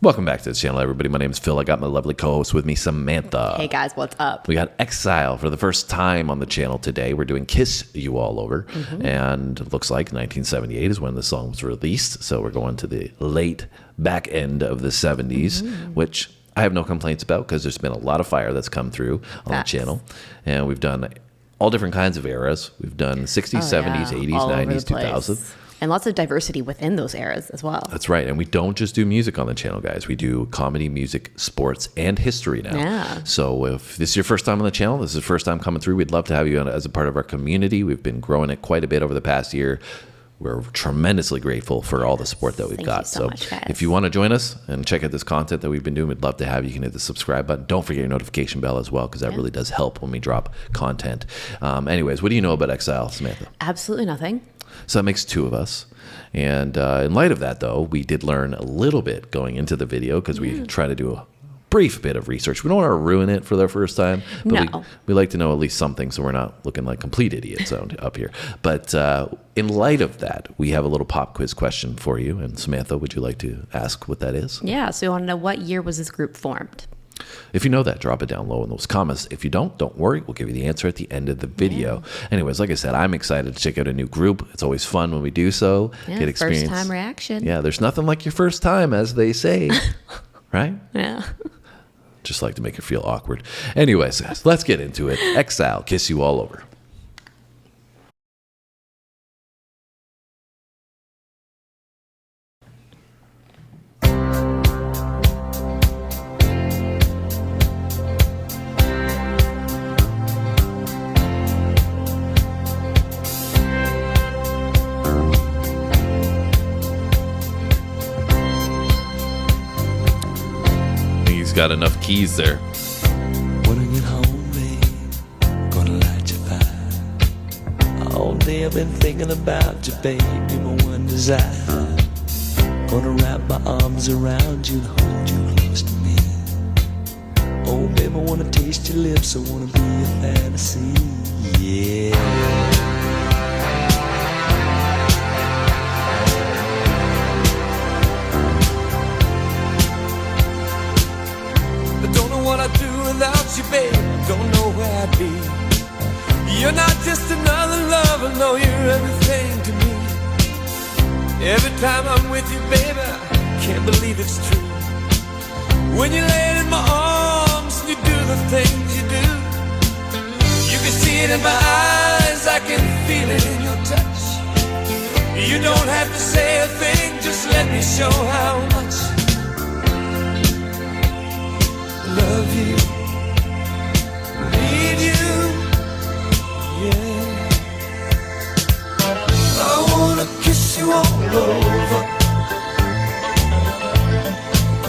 Welcome back to the channel, everybody. My name is Phil. I got my lovely co-host with me, Samantha. Hey guys, what's up? We got Exile for the first time on the channel today. We're doing Kiss You All Over, and it looks like 1978 is when the song was released. So we're going to the late back end of the 70s, which I have no complaints about because there's been a lot of fire that's come through on the channel. And we've done all different kinds of eras. We've done 60s, 70s, 80s, 90s, 2000s. And lots of diversity within those eras as well. That's right. And we don't just do music on the channel, guys. We do comedy, music, sports, and history now. Yeah. So if this is your first time on the channel, this is the first time coming through, we'd love to have you as a part of our community. We've been growing it quite a bit over the past year. We're tremendously grateful for all the support that we've got. So much, guys. If you want to join us and check out this content that we've been doing, we'd love to have you. You can hit the subscribe button. Don't forget your notification bell as well, because that really does help when we drop content. Anyways, what do you know about Exile, Samantha? Absolutely nothing. So that makes two of us. And in light of that, though, we did learn a little bit going into the video because we try to do a brief bit of research. We don't want to ruin it for the first time, but we like to know at least something so we're not looking like complete idiots up here. But in light of that, we have a little pop quiz question for you. And Samantha, would you like to ask what that is? Yeah, so you want to know what year was this group formed? If you know that, drop it down low in those comments. If you don't worry. We'll give you the answer at the end of the video. Anyways, like I said, I'm excited to check out a new group. It's always fun when we do so. Get experience. First time reaction. Yeah, there's nothing like your first time, as they say. Right? Yeah. Just like to make it feel awkward. Anyways, let's get into it. Exile, Kiss You All Over. Got enough keys there. When I get home, babe, gonna light your fire. All day I've been thinking about you, babe, you're my one desire. Gonna wrap my arms around you and hold you close to me. Oh, babe, I wanna taste your lips, I wanna be your fantasy, yeah. What I'd do without you, babe, don't know where I'd be. You're not just another lover, no, you're everything to me. Every time I'm with you, baby, I can't believe it's true. When you're laying in my arms and you do the things you do, you can see it in my eyes, I can feel it in your touch. You don't have to say a thing, just let me show how much love you, need you, yeah. I wanna kiss you all over,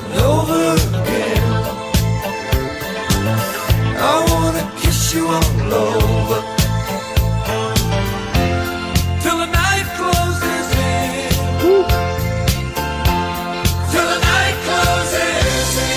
and over again. I wanna kiss you all over, till the night closes in. Till the night closes in.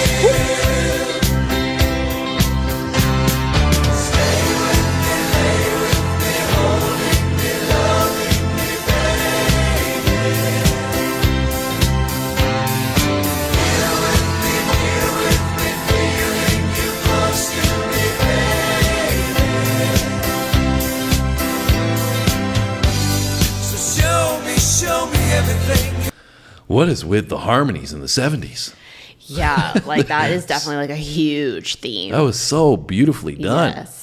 What is with the harmonies in the 70s? Yeah, like that is definitely like a huge theme. That was so beautifully done. Yes.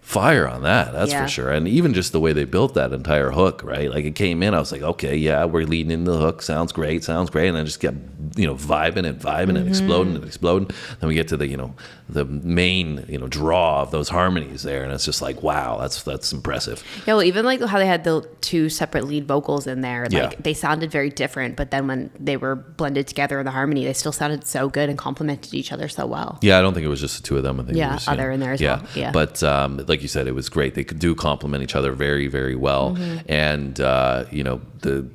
Fire on that, that's for sure. And even just the way they built that entire hook, right? Like it came in, I was like, okay, yeah, we're leading into the hook. Sounds great. And I just kept, vibing and exploding and exploding. Then we get to the, the main, draw of those harmonies there. And it's just like, wow, that's impressive. Yeah, well, even like how they had the two separate lead vocals in there, like they sounded very different, but then when they were blended together in the harmony, they still sounded so good and complemented each other so well. Yeah, I don't think it was just the two of them. I think it was, other in there as well. Yeah. But like you said, it was great. They do complement each other very, very well. And, the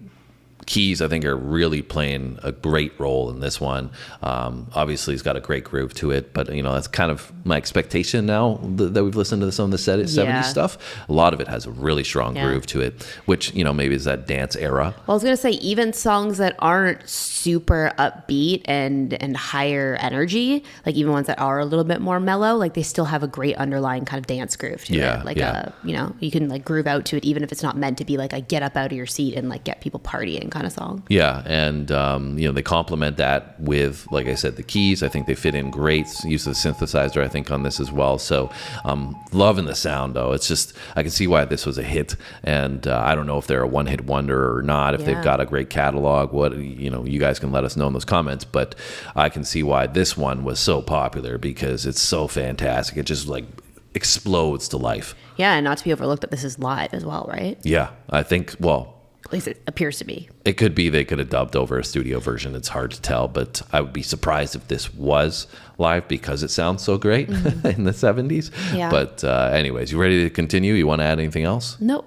keys, I think, are really playing a great role in this one. Obviously, it's got a great groove to it, but that's kind of my expectation now that we've listened to some of the 70s stuff. A lot of it has a really strong groove to it, which maybe is that dance era. Well, I was gonna say even songs that aren't super upbeat and higher energy, like even ones that are a little bit more mellow, like they still have a great underlying kind of dance groove to it. Like you can like groove out to it, even if it's not meant to be like a get up out of your seat and like get people partying kind of song. Yeah, and they complement that with, like I said, the keys. I think they fit in great. Use of the synthesizer, I think, on this as well. So loving the sound, though. It's just, I can see why this was a hit, and I don't know if they're a one-hit wonder or not, if they've got a great catalog. What you guys can let us know in those comments, but I can see why this one was so popular, because it's so fantastic. It just like explodes to life. Yeah, and not to be overlooked that this is live as well, right? Yeah, I think, well, at least it appears to be. It could be they could have dubbed over a studio version. It's hard to tell, but I would be surprised if this was live, because it sounds so great in the 70s. Yeah. But anyways, you ready to continue? You want to add anything else? Nope.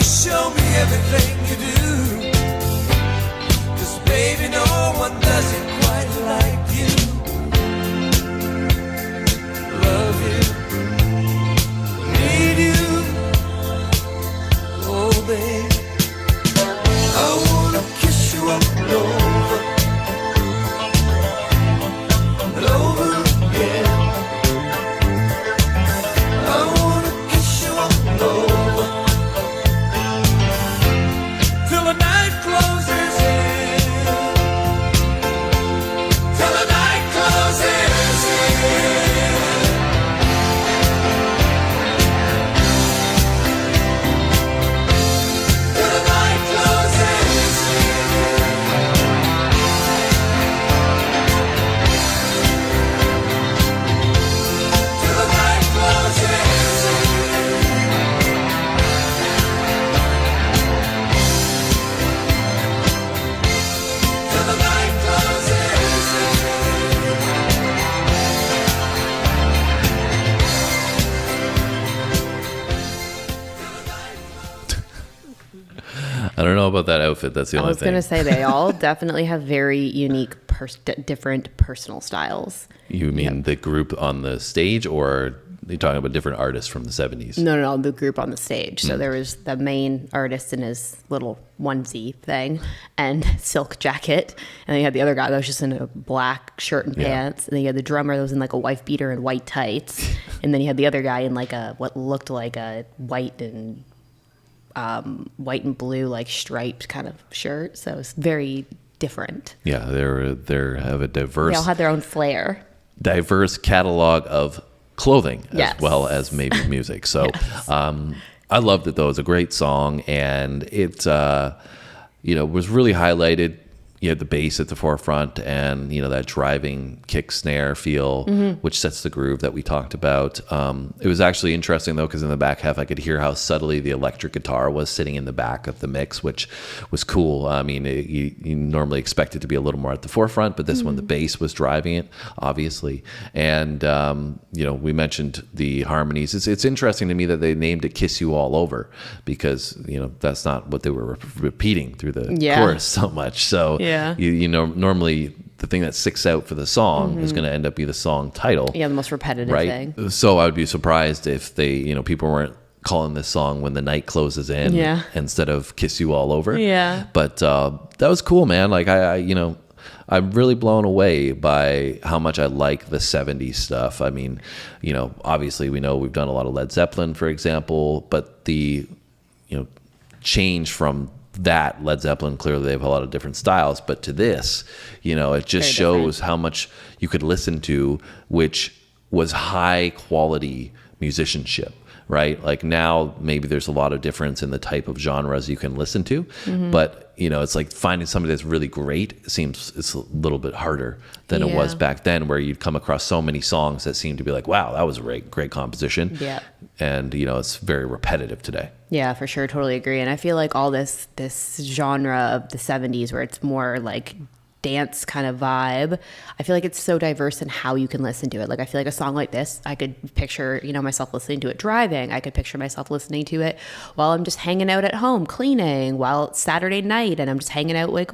Show me everything you do, 'cause baby, no one does it quite like you. Love you, need you, oh baby, I wanna kiss you up and over again. I wanna kiss you up and over till the night closes in. Till the night closes in. Till the night closes in. Till the night closes in. I don't know about that outfit. That's the I only was thing. going to say they all definitely have very unique, different personal styles. You mean the group on the stage, or are you talking about different artists from the 70s? No, the group on the stage. So there was the main artist in his little onesie thing and silk jacket. And then you had the other guy that was just in a black shirt and pants. And then you had the drummer that was in like a wife beater and white tights. And then you had the other guy in like what looked like a white and blue like striped kind of shirt. So it's very different. Yeah, they have a diverse. They all had their own flair. Diverse catalog of clothing Yes. as well as maybe music. So I loved it, though. It was a great song, and it was really highlighted. You had the bass at the forefront, and that driving kick snare feel, which sets the groove that we talked about. It was actually interesting, though, because in the back half I could hear how subtly the electric guitar was sitting in the back of the mix, which was cool. I mean, you normally expect it to be a little more at the forefront, but this one, the bass was driving it, obviously. And we mentioned the harmonies. It's interesting to me that they named it "Kiss You All Over," because that's not what they were repeating through the chorus so much. So. Yeah. Normally the thing that sticks out for the song is going to end up be the song title. Yeah, the most repetitive thing. So I would be surprised if they, people weren't calling this song "When the Night Closes In" instead of "Kiss You All Over." Yeah. But that was cool, man. Like I'm really blown away by how much I like the 70s stuff. I mean, obviously we know we've done a lot of Led Zeppelin, for example, but the, change from that Led Zeppelin, clearly they have a lot of different styles, but to this, it just shows how much you could listen to, which was high quality musicianship, right? Like now, maybe there's a lot of difference in the type of genres you can listen to, but it's like finding somebody that's really great it's a little bit harder than it was back then, where you'd come across so many songs that seemed to be like, wow, that was a great composition. Yeah. And, it's very repetitive today. Yeah, for sure. Totally agree. And I feel like all this genre of the 70s where it's more like dance kind of vibe, I feel like it's so diverse in how you can listen to it. Like I feel like a song like this, I could picture, myself listening to it driving. I could picture myself listening to it while I'm just hanging out at home cleaning, while it's Saturday night and I'm just hanging out like,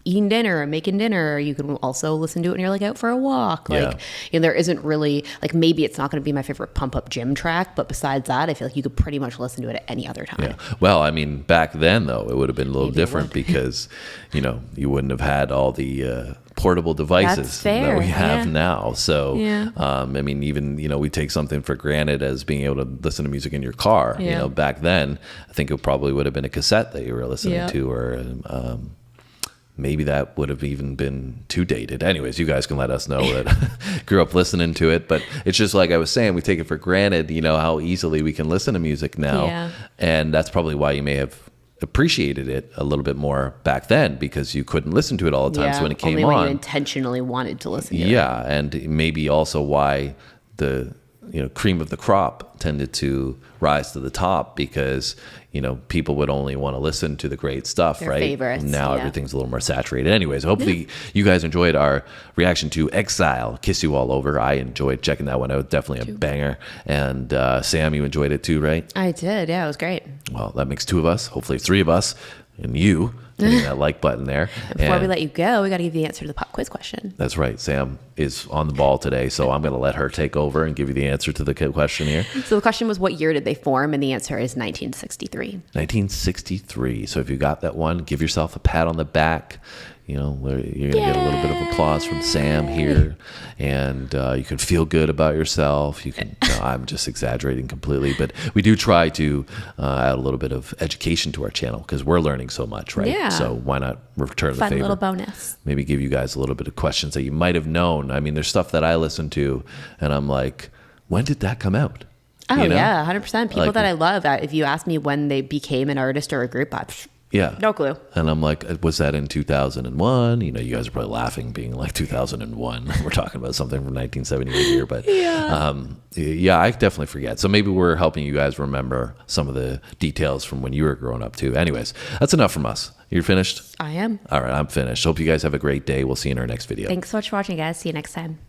eating dinner or making dinner. You can also listen to it when you're like out for a walk. Like, there isn't really like, maybe it's not going to be my favorite pump up gym track, but besides that, I feel like you could pretty much listen to it at any other time. Yeah. Well, I mean, back then though, it would have been a little different because, you wouldn't have had all the portable devices that we have now. So, I mean, even, we take something for granted as being able to listen to music in your car. Back then, I think it probably would have been a cassette that you were listening to, or maybe that would have even been too dated. Anyways, you guys can let us know that grew up listening to it. But it's just like I was saying, we take it for granted, how easily we can listen to music now. Yeah. And that's probably why you may have appreciated it a little bit more back then, because you couldn't listen to it all the time. So when it came only on, when you intentionally wanted to listen to it. Yeah. And maybe also why the cream of the crop tended to rise to the top, because people would only want to listen to the great stuff, their right? Favorites, now everything's a little more saturated. Anyways, hopefully you guys enjoyed our reaction to Exile, Kiss You All Over. I enjoyed checking that one out. Definitely a banger. And Sam, you enjoyed it too, right? I did. Yeah, it was great. Well, that makes 2 of us, hopefully 3 of us, and you hitting that like button there. And before we let you go, we got to give you the answer to the pop quiz question. That's right. Sam is on the ball today, so I'm going to let her take over and give you the answer to the question here. So the question was, what year did they form? And the answer is 1963. 1963. So if you got that one, give yourself a pat on the back. You're going to get a little bit of applause from Sam here, and you can feel good about yourself. You can. I'm just exaggerating completely, but we do try to add a little bit of education to our channel because we're learning so much, right? Yeah. So why not return the favor? Fun little bonus. Maybe give you guys a little bit of questions that you might have known. I mean, there's stuff that I listen to, and I'm like, when did that come out? Oh, yeah, 100%. People that I love, if you ask me when they became an artist or a group, no clue. And I'm like, was that in 2001? You guys are probably laughing, being like 2001. We're talking about something from 1978 here, but I definitely forget. So maybe we're helping you guys remember some of the details from when you were growing up too. Anyways, that's enough from us. You're finished? I am. All right, I'm finished. Hope you guys have a great day. We'll see you in our next video. Thanks so much for watching, guys. See you next time.